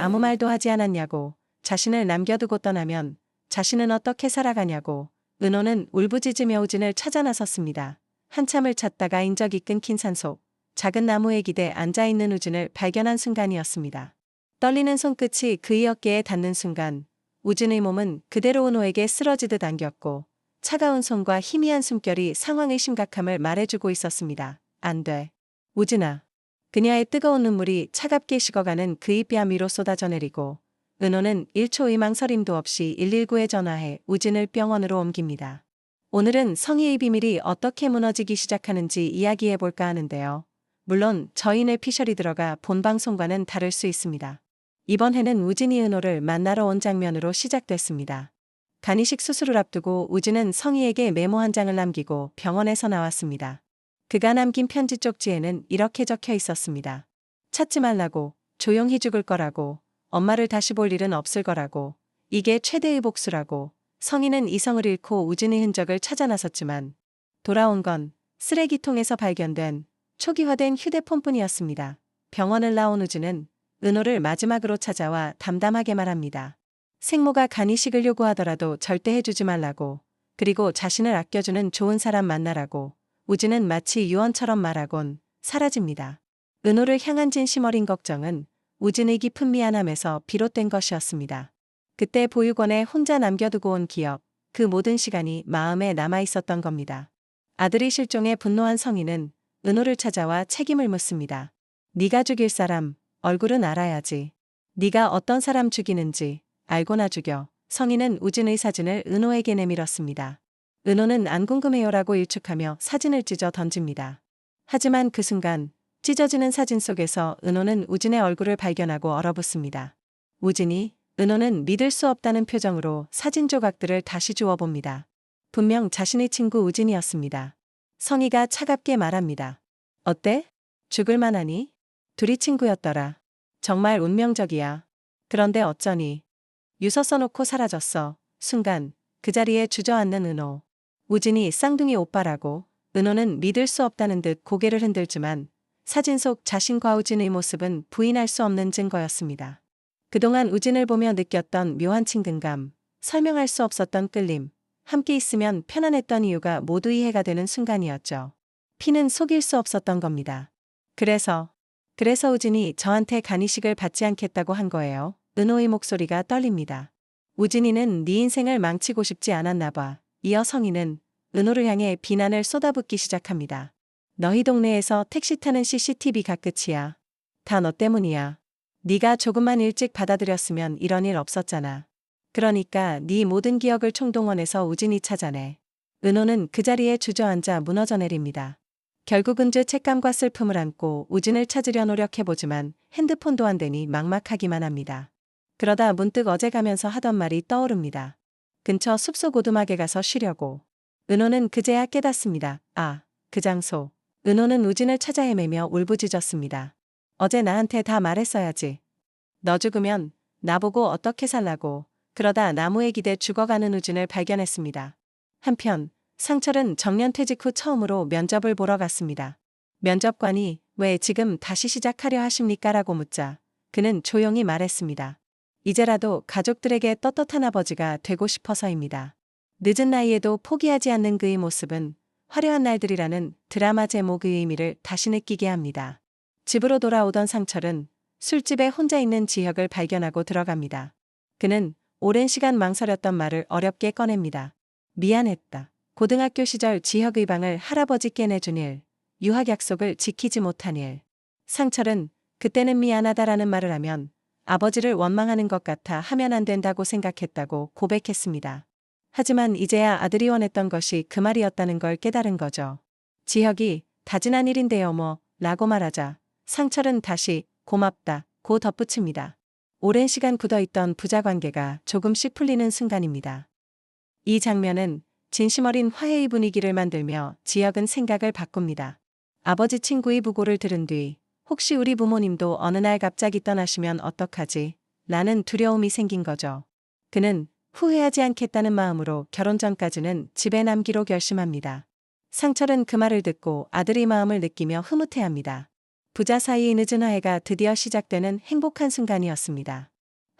아무 말도 하지 않았냐고, 자신을 남겨두고 떠나면 자신은 어떻게 살아가냐고, 은호는 울부짖으며 우진을 찾아 나섰습니다. 한참을 찾다가 인적이 끊긴 산속, 작은 나무에 기대 앉아있는 우진을 발견한 순간이었습니다. 떨리는 손끝이 그의 어깨에 닿는 순간, 우진의 몸은 그대로 은호에게 쓰러지듯 안겼고, 차가운 손과 희미한 숨결이 상황의 심각함을 말해주고 있었습니다. 안 돼. 우진아. 그녀의 뜨거운 눈물이 차갑게 식어가는 그의 뺨 위로 쏟아져 내리고, 은호는 1초의 망설임도 없이 119에 전화해 우진을 병원으로 옮깁니다. 오늘은 성희의 비밀이 어떻게 무너지기 시작하는지 이야기해볼까 하는데요. 물론 저희 뇌피셜이 들어가 본 방송과는 다를 수 있습니다. 이번 회는 우진이 은호를 만나러 온 장면으로 시작됐습니다. 간이식 수술을 앞두고 우진은 성희에게 메모 한 장을 남기고 병원에서 나왔습니다. 그가 남긴 편지 쪽지에는 이렇게 적혀 있었습니다. 찾지 말라고, 조용히 죽을 거라고, 엄마를 다시 볼 일은 없을 거라고, 이게 최대의 복수라고. 성희는 이성을 잃고 우진의 흔적을 찾아 나섰지만 돌아온 건 쓰레기통에서 발견된 초기화된 휴대폰뿐이었습니다. 병원을 나온 우진은 은호를 마지막으로 찾아와 담담하게 말합니다. 생모가 간이식을 요구하더라도 절대 해주지 말라고, 그리고 자신을 아껴주는 좋은 사람 만나라고. 우진은 마치 유언처럼 말하곤 사라집니다. 은호를 향한 진심 어린 걱정은 우진의 깊은 미안함에서 비롯된 것이었습니다. 그때 보육원에 혼자 남겨두고 온 기억, 그 모든 시간이 마음에 남아있었던 겁니다. 아들이 실종해 분노한 성희는 은호를 찾아와 책임을 묻습니다. 네가 죽일 사람, 얼굴은 알아야지. 네가 어떤 사람 죽이는지 알고나 죽여. 성희는 우진의 사진을 은호에게 내밀었습니다. 은호는 안 궁금해요라고 일축하며 사진을 찢어 던집니다. 하지만 그 순간 찢어지는 사진 속에서 은호는 우진의 얼굴을 발견하고 얼어붙습니다. 우진이, 은호는 믿을 수 없다는 표정으로 사진 조각들을 다시 주워봅니다. 분명 자신의 친구 우진이었습니다. 성희가 차갑게 말합니다. 어때? 죽을 만하니? 둘이 친구였더라. 정말 운명적이야. 그런데 어쩌니? 유서 써놓고 사라졌어. 순간 그 자리에 주저앉는 은호. 우진이 쌍둥이 오빠라고. 은호는 믿을 수 없다는 듯 고개를 흔들지만 사진 속 자신과 우진의 모습은 부인할 수 없는 증거였습니다. 그동안 우진을 보며 느꼈던 묘한 친근감, 설명할 수 없었던 끌림, 함께 있으면 편안했던 이유가 모두 이해가 되는 순간이었죠. 피는 속일 수 없었던 겁니다. 그래서 우진이 저한테 간이식을 받지 않겠다고 한 거예요. 은호의 목소리가 떨립니다. 우진이는 네 인생을 망치고 싶지 않았나 봐. 이어 성희는 은호를 향해 비난을 쏟아붓기 시작합니다. 너희 동네에서 택시 타는 CCTV가 끝이야. 다 너 때문이야. 네가 조금만 일찍 받아들였으면 이런 일 없었잖아. 그러니까 네 모든 기억을 총동원해서 우진이 찾아내. 은호는 그 자리에 주저앉아 무너져 내립니다. 결국은 그 책감과 슬픔을 안고 우진을 찾으려 노력해보지만 핸드폰도 안 되니 막막하기만 합니다. 그러다 문득 어제 가면서 하던 말이 떠오릅니다. 근처 숲속 오두막에 가서 쉬려고. 은호는 그제야 깨닫습니다. 아, 그 장소. 은호는 우진을 찾아 헤매며 울부짖었습니다. 어제 나한테 다 말했어야지. 너 죽으면 나보고 어떻게 살라고. 그러다 나무에 기대 죽어가는 우진을 발견했습니다. 한편 상철은 정년퇴직 후 처음으로 면접을 보러 갔습니다. 면접관이 왜 지금 다시 시작하려 하십니까? 라고 묻자 그는 조용히 말했습니다. 이제라도 가족들에게 떳떳한 아버지가 되고 싶어서입니다. 늦은 나이에도 포기하지 않는 그의 모습은 화려한 날들이라는 드라마 제목의 의미를 다시 느끼게 합니다. 집으로 돌아오던 상철은 술집에 혼자 있는 지혁을 발견하고 들어갑니다. 그는 오랜 시간 망설였던 말을 어렵게 꺼냅니다. 미안했다. 고등학교 시절 지혁의 방을 할아버지께 내준 일, 유학 약속을 지키지 못한 일. 상철은 그때는 미안하다라는 말을 하면 아버지를 원망하는 것 같아 하면 안 된다고 생각했다고 고백했습니다. 하지만 이제야 아들이 원했던 것이 그 말이었다는 걸 깨달은 거죠. 지혁이 다진한 일인데요 뭐 라고 말하자 상철은 다시 고맙다 고 덧붙입니다. 오랜 시간 굳어있던 부자관계가 조금씩 풀리는 순간입니다. 이 장면은 진심 어린 화해의 분위기를 만들며 지혁은 생각을 바꿉니다. 아버지 친구의 부고를 들은 뒤 혹시 우리 부모님도 어느 날 갑자기 떠나시면 어떡하지? 라는 두려움이 생긴 거죠. 그는 후회하지 않겠다는 마음으로 결혼 전까지는 집에 남기로 결심합니다. 상철은 그 말을 듣고 아들의 마음을 느끼며 흐뭇해합니다. 부자 사이의 늦은 화해가 드디어 시작되는 행복한 순간이었습니다.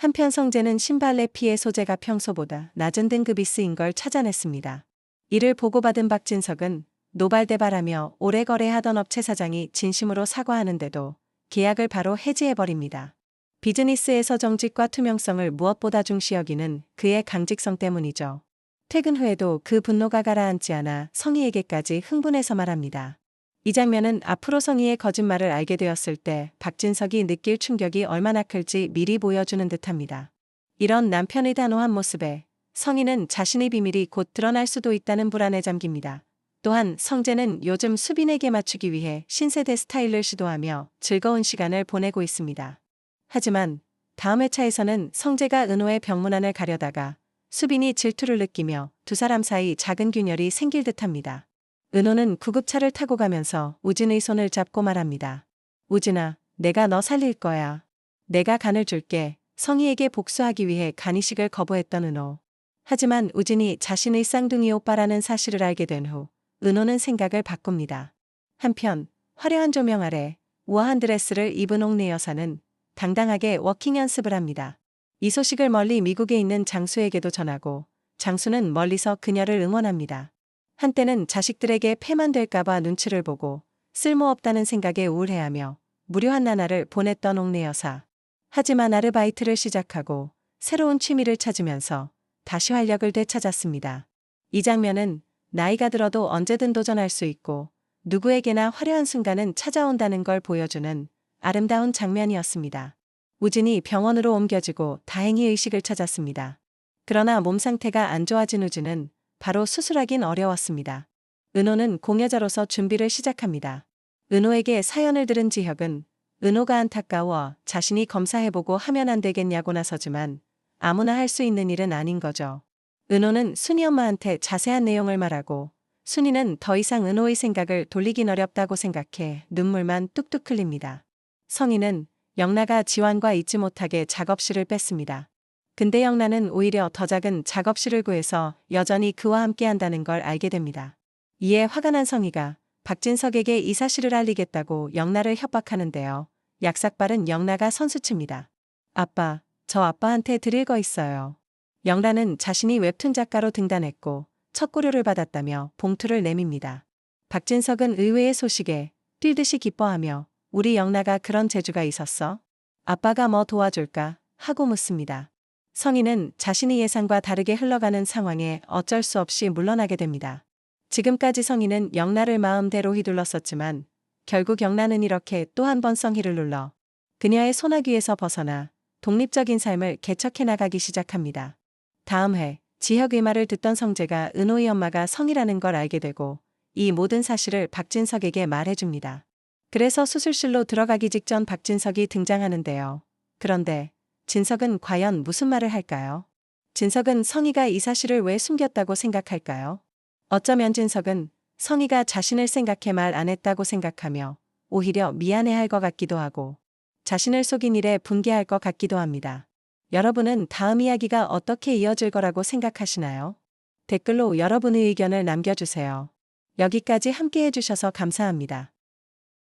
한편 성재는 신발레 피해 소재가 평소보다 낮은 등급이 쓰인 걸 찾아냈습니다. 이를 보고받은 박진석은 노발대발하며 오래 거래하던 업체 사장이 진심으로 사과하는데도 계약을 바로 해지해버립니다. 비즈니스에서 정직과 투명성을 무엇보다 중시 여기는 그의 강직성 때문이죠. 퇴근 후에도 그 분노가 가라앉지 않아 성희에게까지 흥분해서 말합니다. 이 장면은 앞으로 성희의 거짓말을 알게 되었을 때 박진석이 느낄 충격이 얼마나 클지 미리 보여주는 듯합니다. 이런 남편의 단호한 모습에 성희는 자신의 비밀이 곧 드러날 수도 있다는 불안에 잠깁니다. 또한 성재는 요즘 수빈에게 맞추기 위해 신세대 스타일을 시도하며 즐거운 시간을 보내고 있습니다. 하지만 다음 회차에서는 성재가 은호의 병문안을 가려다가 수빈이 질투를 느끼며 두 사람 사이 작은 균열이 생길 듯합니다. 은호는 구급차를 타고 가면서 우진의 손을 잡고 말합니다. 우진아, 내가 너 살릴 거야. 내가 간을 줄게. 성희에게 복수하기 위해 간이식을 거부했던 은호. 하지만 우진이 자신의 쌍둥이 오빠라는 사실을 알게 된 후 은호는 생각을 바꿉니다. 한편 화려한 조명 아래 우아한 드레스를 입은 옥내 여사는 당당하게 워킹 연습을 합니다. 이 소식을 멀리 미국에 있는 장수에게도 전하고 장수는 멀리서 그녀를 응원합니다. 한때는 자식들에게 폐만 될까봐 눈치를 보고 쓸모없다는 생각에 우울해하며 무료한 나날을 보냈던 옥내 여사. 하지만 아르바이트를 시작하고 새로운 취미를 찾으면서 다시 활력을 되찾았습니다. 이 장면은 나이가 들어도 언제든 도전할 수 있고 누구에게나 화려한 순간은 찾아온다는 걸 보여주는 아름다운 장면이었습니다. 우진이 병원으로 옮겨지고 다행히 의식을 찾았습니다. 그러나 몸 상태가 안 좋아진 우진은 바로 수술하긴 어려웠습니다. 은호는 공여자로서 준비를 시작합니다. 은호에게 사연을 들은 지혁은 은호가 안타까워 자신이 검사해보고 하면 안 되겠냐고 나서지만 아무나 할 수 있는 일은 아닌 거죠. 은호는 순이 엄마한테 자세한 내용을 말하고 순이는 더 이상 은호의 생각을 돌리긴 어렵다고 생각해 눈물만 뚝뚝 흘립니다. 성희는 영라가 지환과 잊지 못하게 작업실을 뺐습니다. 근데 영라는 오히려 더 작은 작업실을 구해서 여전히 그와 함께한다는 걸 알게 됩니다. 이에 화가 난 성희가 박진석에게 이 사실을 알리겠다고 영라를 협박하는데요. 약삭빠른 영라가 선수칩니다. 아빠, 저 아빠한테 드릴 거 있어요. 영라는 자신이 웹툰 작가로 등단했고 첫 고료를 받았다며 봉투를 내밉니다. 박진석은 의외의 소식에 뛰듯이 기뻐하며 우리 영라가 그런 재주가 있었어? 아빠가 뭐 도와줄까? 하고 묻습니다. 성희는 자신의 예상과 다르게 흘러가는 상황에 어쩔 수 없이 물러나게 됩니다. 지금까지 성희는 영라를 마음대로 휘둘렀었지만 결국 영라는 이렇게 또 한 번 성희를 눌러 그녀의 소나귀에서 벗어나 독립적인 삶을 개척해 나가기 시작합니다. 다음 회 지혁의 말을 듣던 성재가 은호의 엄마가 성희라는 걸 알게 되고 이 모든 사실을 박진석에게 말해줍니다. 그래서 수술실로 들어가기 직전 박진석이 등장하는데요. 그런데 진석은 과연 무슨 말을 할까요? 진석은 성희가 이 사실을 왜 숨겼다고 생각할까요? 어쩌면 진석은 성희가 자신을 생각해 말 안 했다고 생각하며 오히려 미안해할 것 같기도 하고 자신을 속인 일에 분개할 것 같기도 합니다. 여러분은 다음 이야기가 어떻게 이어질 거라고 생각하시나요? 댓글로 여러분의 의견을 남겨주세요. 여기까지 함께 해주셔서 감사합니다.